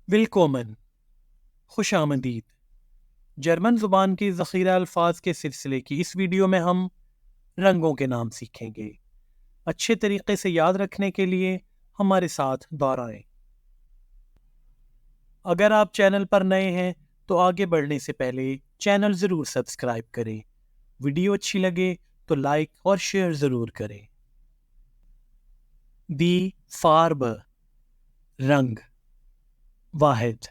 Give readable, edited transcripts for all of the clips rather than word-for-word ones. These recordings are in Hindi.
विलकोमन, खुश आमदीद। जर्मन ज़ुबान की ज़ख़ीरा अल्फाज के सिलसिले की इस वीडियो में हम रंगों के नाम सीखेंगे। अच्छे तरीके से याद रखने के लिए हमारे साथ दोहराएं। अगर आप चैनल पर नए हैं तो आगे बढ़ने से पहले चैनल ज़रूर सब्सक्राइब करें। वीडियो अच्छी लगे तो लाइक और शेयर ज़रूर करें। दी फार्ब, रंग, वाहिद।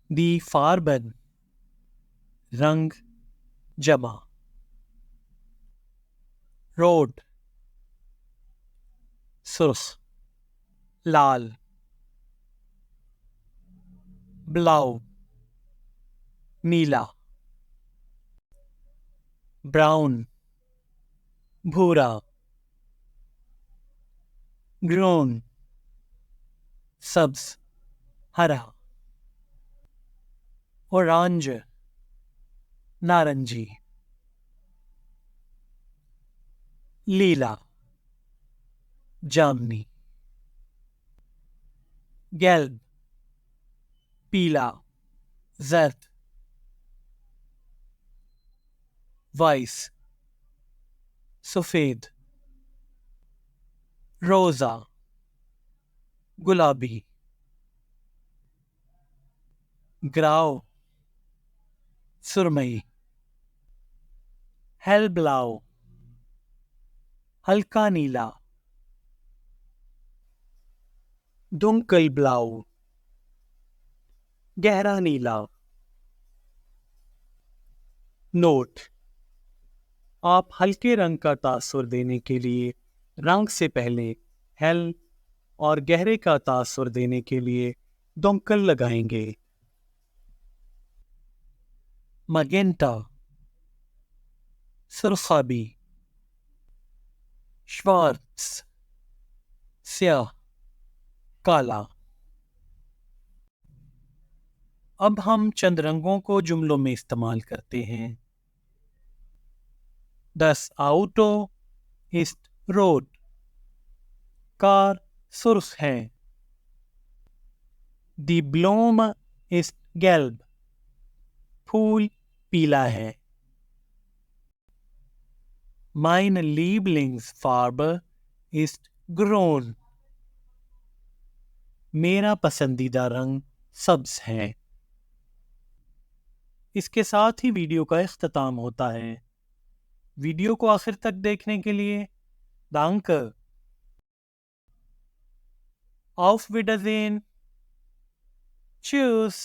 दी फार्बन, रंग, जमा। रोड, सुर्ख, लाल। ब्लाउ, नीला। ब्राउन, भूरा। ग्रोन, सब्ज, हरा। ऑरेंज, नारंगी। लीला, जामनी। गैल्ब, पीला, जर्द। वाइस, सफेद। रोजा, गुलाबी। ग्राउ, सुरमई। हेलब्लाउ, हल्का नीला। दुंकल ब्लाउ, गहरा नीला। नोट: आप हल्के रंग का तासुर देने के लिए रंग से पहले हेल और गहरे का तासुर देने के लिए दुंकल लगाएंगे। मगेंटा, सुरखाबी। श्वार्ट्स, स्याह, काला। अब हम चंद रंगों को जुमलों में इस्तेमाल करते हैं। Das Auto ist rot। Car सुर्ख है। Die Blume ist gelb। फूल पीला है। Meine Lieblingsfarbe ist grün। मेरा पसंदीदा रंग सब्ज है। इसके साथ ही वीडियो का इख्तिताम होता है। वीडियो को आखिर तक देखने के लिए Danke। Auf Wiedersehen। Tschüss।